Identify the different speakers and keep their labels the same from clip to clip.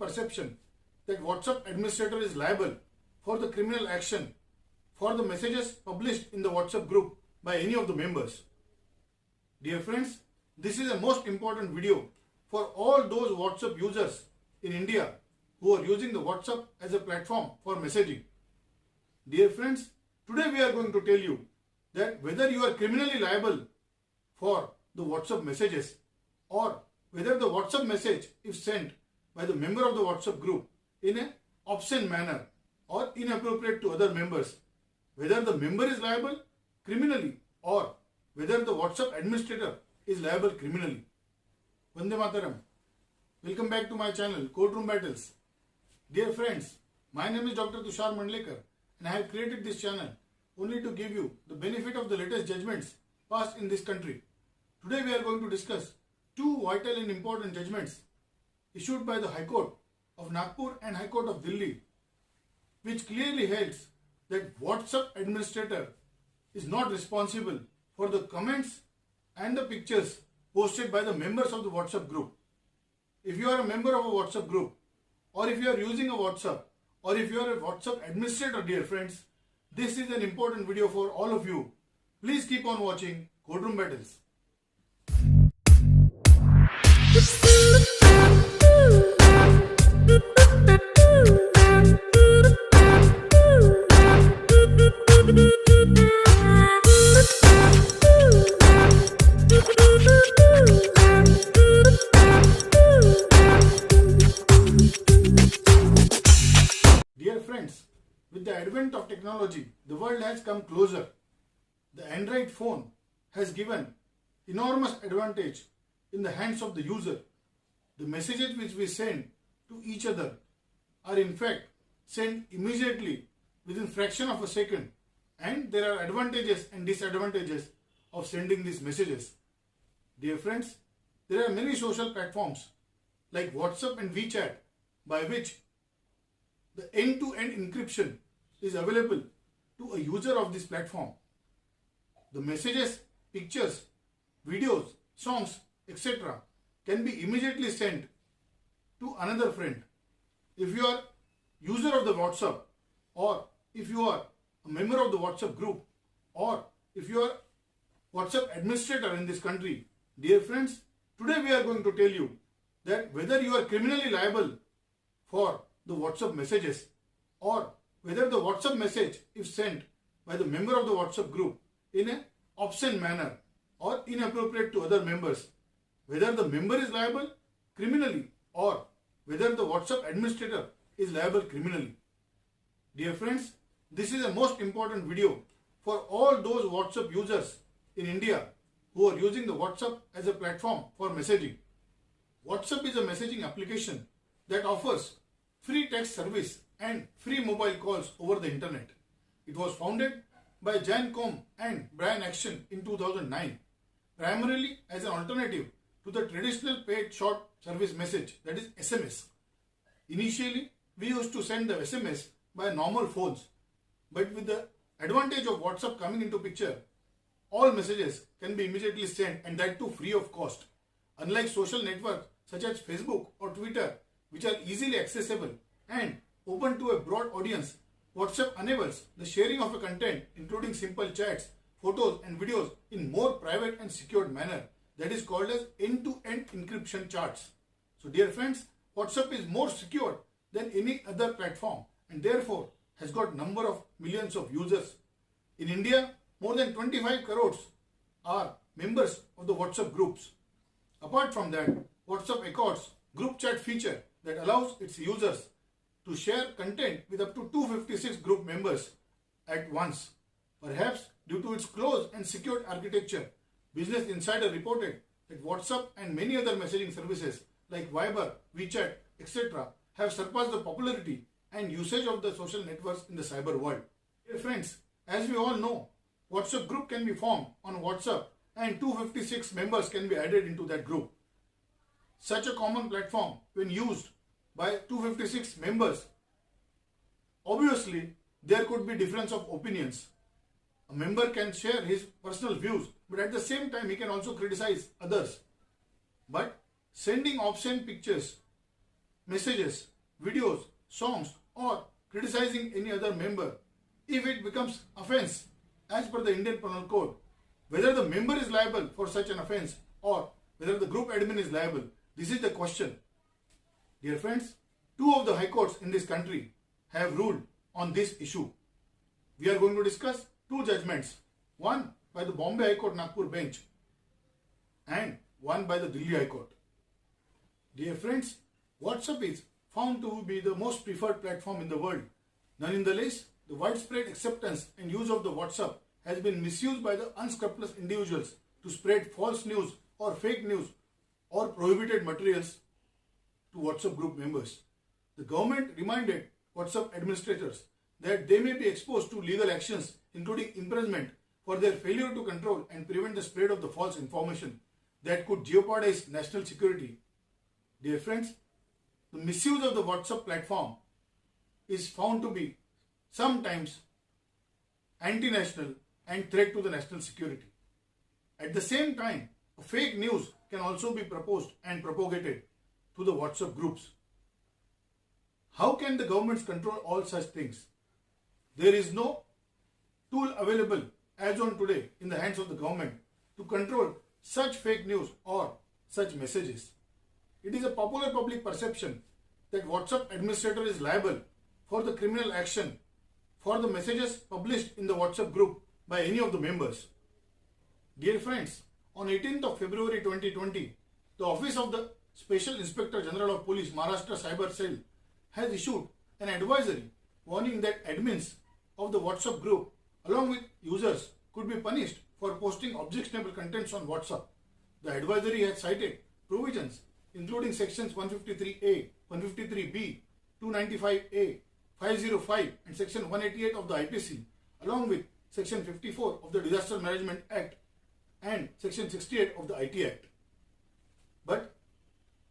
Speaker 1: perception that WhatsApp administrator is liable for the criminal action for the messages published in the WhatsApp group by any of the members. Dear friends, this is a most important video for all those WhatsApp users in India who are using the WhatsApp as a platform for messaging. Dear friends, today we are going to tell you that whether you are criminally liable for the WhatsApp messages or whether the WhatsApp message is sent by the member of the WhatsApp group in an obscene manner or inappropriate to other members, whether the member is liable criminally or whether the WhatsApp administrator is liable criminally. Vande Mataram. Welcome back to my channel, Courtroom Battles. Dear friends, my name is Dr. Tushar Mandlekar and I have created this channel only to give you the benefit of the latest judgments passed in this country. Today we are going to discuss two vital and important judgments issued by the High Court of Nagpur and High Court of Delhi, which clearly holds that WhatsApp administrator is not responsible for the comments and the pictures posted by the members of the WhatsApp group. If you are a member of a WhatsApp group, or if you are using a WhatsApp, or if you are a WhatsApp administrator, dear friends, this is an important video for all of you. Please keep on watching Courtroom Battles. Dear friends, with the advent of technology, the world has come closer. The Android phone has given enormous advantage in the hands of the user. The messages which we send to each other are in fact sent immediately within fraction of a second, and there are advantages and disadvantages of sending these messages. Dear friends, there are many social platforms like WhatsApp and WeChat by which the end-to-end encryption is available to a user of this platform. The messages, pictures, videos, songs, etc. can be immediately sent to another friend. If you are user of the WhatsApp, or if you are a member of the WhatsApp group, or if you are WhatsApp administrator in this country, dear friends, today we are going to tell you that whether you are criminally liable for the WhatsApp messages or whether the WhatsApp message is sent by the member of the WhatsApp group in an obscene manner or inappropriate to other members, whether the member is liable criminally or whether the WhatsApp administrator is liable criminally. Dear friends, this is a most important video for all those WhatsApp users in India who are using the WhatsApp as a platform for messaging. WhatsApp is a messaging application that offers free text service and free mobile calls over the internet. It was founded by Jan Koum and Brian Acton in 2009, primarily as an alternative to the traditional paid short service message, that is SMS. Initially, we used to send the SMS by normal phones, but with the advantage of WhatsApp coming into picture, all messages can be immediately sent, and that too free of cost. Unlike social networks such as Facebook or Twitter, which are easily accessible and open to a broad audience, WhatsApp enables the sharing of a content including simple chats, photos and videos in more private and secured manner, that is called as end-to-end encryption chats. So dear friends, WhatsApp is more secure than any other platform and therefore has got number of millions of users. In India, more than 25 crores are members of the WhatsApp groups. Apart from that, WhatsApp accords group chat feature that allows its users to share content with up to 256 group members at once. Perhaps due to its closed and secured architecture, Business Insider reported that WhatsApp and many other messaging services like Viber, WeChat, etc. have surpassed the popularity and usage of the social networks in the cyber world. Dear friends, as we all know, WhatsApp group can be formed on WhatsApp and 256 members can be added into that group. Such a common platform, when used by 256 members, obviously there could be difference of opinions. A member can share his personal views, but at the same time he can also criticize others. But sending obscene pictures, messages videos, songs, or criticizing any other member, if it becomes offense as per the Indian Penal Code, whether the member is liable for such an offense or whether the group admin is liable, this is the question. Dear friends, two of the high courts in this country have ruled on this issue. We are going to discuss two judgments, one by the Bombay High Court Nagpur bench and one by the Delhi High Court. Dear friends, WhatsApp is found to be the most preferred platform in the world. Nonetheless, the widespread acceptance and use of the WhatsApp has been misused by the unscrupulous individuals to spread false news or fake news or prohibited materials to WhatsApp group members. The government reminded WhatsApp administrators that they may be exposed to legal actions including imprisonment for their failure to control and prevent the spread of the false information that could jeopardize national security. Dear friends, the misuse of the WhatsApp platform is found to be sometimes anti-national and threat to the national security. At the same time, fake news can also be proposed and propagated through the WhatsApp groups. How can the governments control all such things? There is no tool available as on today in the hands of the government to control such fake news or such messages. It is a popular public perception that WhatsApp administrator is liable for the criminal action for the messages published in the WhatsApp group by any of the members. Dear friends, on 18th of February 2020, the Office of the Special Inspector General of Police Maharashtra Cyber Cell has issued an advisory warning that admins of the WhatsApp group along with users could be punished for posting objectionable contents on WhatsApp. The advisory has cited provisions including sections 153A, 153B, 295A, 505 and section 188 of the IPC along with section 54 of the Disaster Management Act and section 68 of the IT Act. But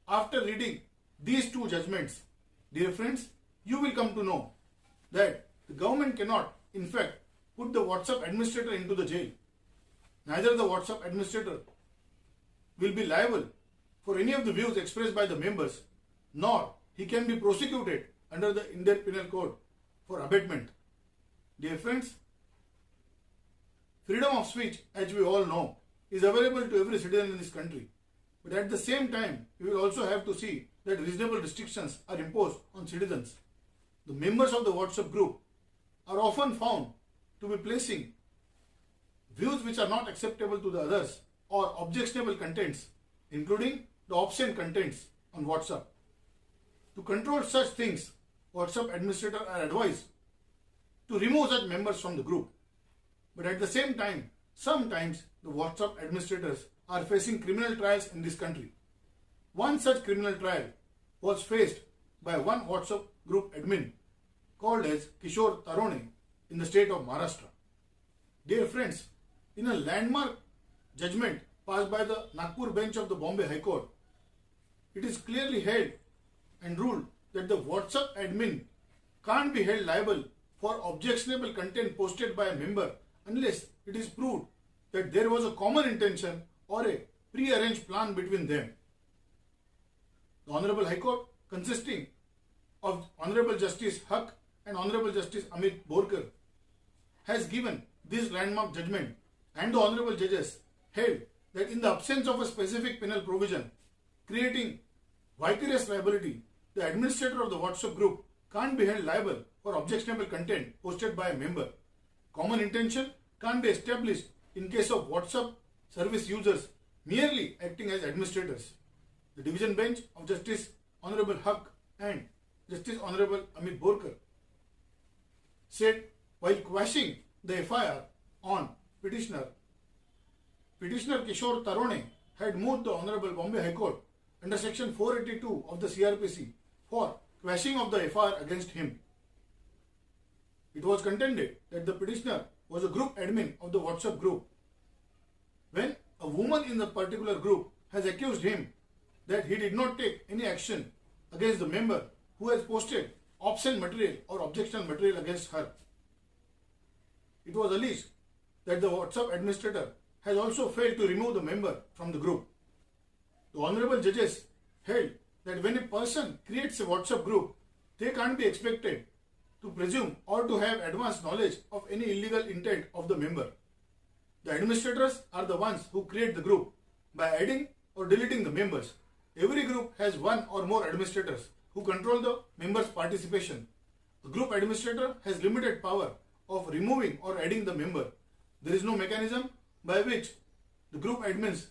Speaker 1: after reading these two judgments, dear friends, you will come to know that the government cannot in fact put the WhatsApp administrator into the jail. Neither the WhatsApp administrator will be liable for any of the views expressed by the members, nor he can be prosecuted under the Indian Penal Code for abatement. Dear friends, freedom of speech, as we all know, is available to every citizen in this country. But at the same time, we will also have to see that reasonable restrictions are imposed on citizens. The members of the WhatsApp group are often found to be placing views which are not acceptable to the others or objectionable contents, including the obscene contents on WhatsApp. To control such things, WhatsApp administrators are advised to remove such members from the group. But at the same time, sometimes the WhatsApp administrators are facing criminal trials in this country. One such criminal trial was faced by one WhatsApp group admin called as Kishore Tarone in the state of Maharashtra. Dear friends, in a landmark judgment passed by the Nagpur bench of the Bombay High Court, it is clearly held and ruled that the WhatsApp admin can't be held liable for objectionable content posted by a member unless it is proved that there was a common intention or a pre-arranged plan between them. The Honorable High Court, consisting of Honorable Justice Haq and Honorable Justice Amit Borkar, has given this landmark judgment, and the Honorable Judges held that in the absence of a specific penal provision creating vicarious liability, the administrator of the WhatsApp group can't be held liable for objectionable content posted by a member. Common intention can't be established in case of WhatsApp service users merely acting as administrators. The division bench of Justice Honorable Haq and Justice Honorable Amit Borkar said while quashing the FIR on petitioner Kishore Tarone had moved the Honorable Bombay High Court under section 482 of the CRPC for quashing of the FIR against him. It was contended that the petitioner was a group admin of the WhatsApp group. When a woman in the particular group has accused him that he did not take any action against the member who has posted obscene material or objectionable material against her. It was alleged that the WhatsApp administrator has also failed to remove the member from the group. The Honorable Judges held that when a person creates a WhatsApp group they can't be expected to presume or to have advanced knowledge of any illegal intent of the member. The administrators are the ones who create the group by adding or deleting the members. Every group has one or more administrators who control the members' participation. The group administrator has limited power of removing or adding the member. There is no mechanism by which the group admins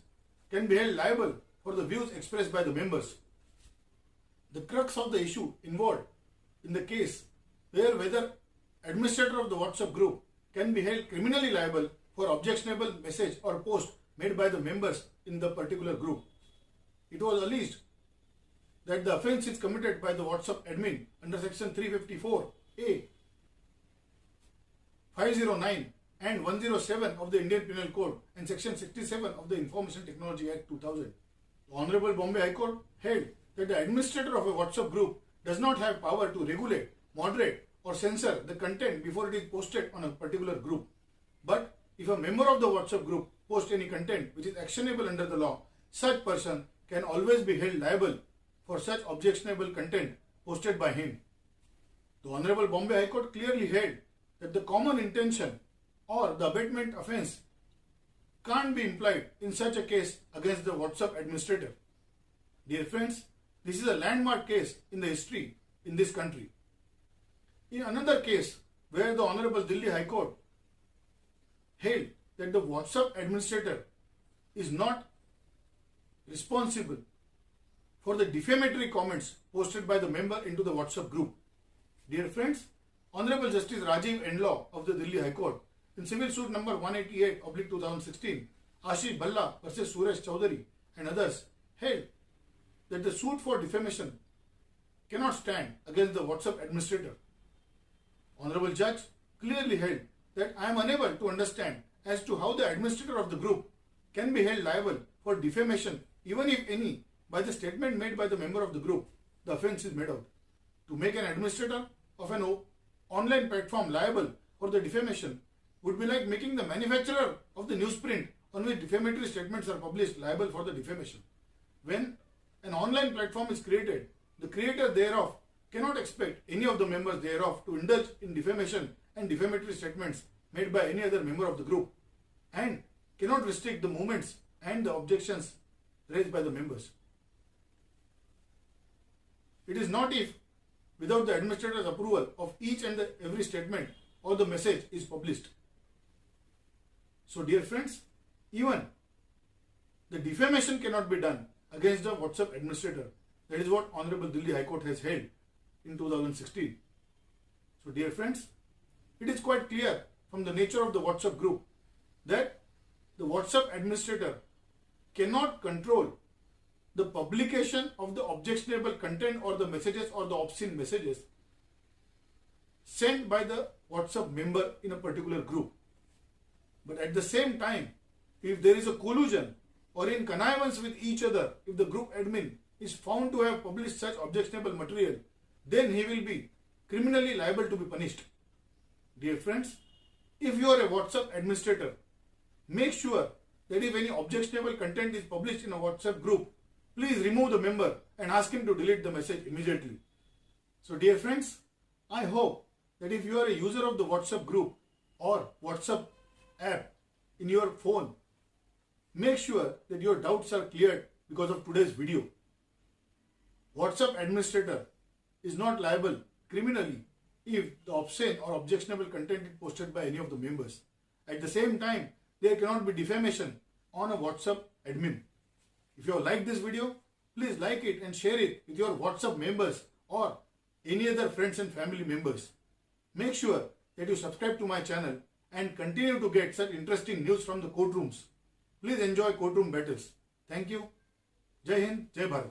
Speaker 1: can be held liable for the views expressed by the members. The crux of the issue involved in the case whether administrator of the WhatsApp group can be held criminally liable for objectionable message or post made by the members in the particular group. It was alleged that the offence is committed by the WhatsApp admin under section 354A, 509 and 107 of the Indian Penal Code and section 67 of the Information Technology Act 2000. The Honorable Bombay High Court held that the administrator of a WhatsApp group does not have power to regulate, moderate or censor the content before it is posted on a particular group. But if a member of the WhatsApp group posts any content which is actionable under the law, such person can always be held liable for such objectionable content posted by him. The Honorable Bombay High Court clearly held that the common intention or the abatement offence can't be implied in such a case against the WhatsApp administrator. Dear friends, this is a landmark case in the history in this country. In another case where the Honorable Delhi High Court held that the WhatsApp administrator is not responsible for the defamatory comments posted by the member into the WhatsApp group. Dear friends, Honorable Justice Rajiv Endlaw of the Delhi High Court in civil suit number 188/2016, Ashish Bhalla versus Suresh Chowdhury and others held that the suit for defamation cannot stand against the WhatsApp administrator. Honorable Judge clearly held that I am unable to understand as to how the administrator of the group can be held liable for defamation, even if any, by the statement made by the member of the group the offence is made out. To make an administrator of an online platform liable for the defamation would be like making the manufacturer of the newsprint on which defamatory statements are published liable for the defamation. When an online platform is created, the creator thereof cannot expect any of the members thereof to indulge in defamation and defamatory statements made by any other member of the group, and cannot restrict the movements and the objections raised by the members. It is not if without the administrator's approval of each and every statement or the message is published. So dear friends, even the defamation cannot be done against the WhatsApp administrator. That is what Honorable Delhi High Court has held in 2016. So dear friends, it is quite clear from the nature of the WhatsApp group that the WhatsApp administrator cannot control the publication of the objectionable content or the messages or the obscene messages sent by the WhatsApp member in a particular group. But at the same time, if there is a collusion or in connivance with each other, if the group admin is found to have published such objectionable material, then he will be criminally liable to be punished. Dear friends, if you are a WhatsApp administrator, make sure that if any objectionable content is published in a WhatsApp group, please remove the member and ask him to delete the message immediately. So dear friends, I hope that if you are a user of the WhatsApp group or WhatsApp app in your phone, make sure that your doubts are cleared because of today's video. WhatsApp administrator is not liable criminally if the obscene or objectionable content is posted by any of the members. At the same time, there cannot be defamation on a WhatsApp admin. If you have liked this video, please like it and share it with your WhatsApp members or any other friends and family members. Make sure that you subscribe to my channel and continue to get such interesting news from the courtrooms. Please enjoy courtroom battles. Thank you. Jai Hind, Jai Bharat.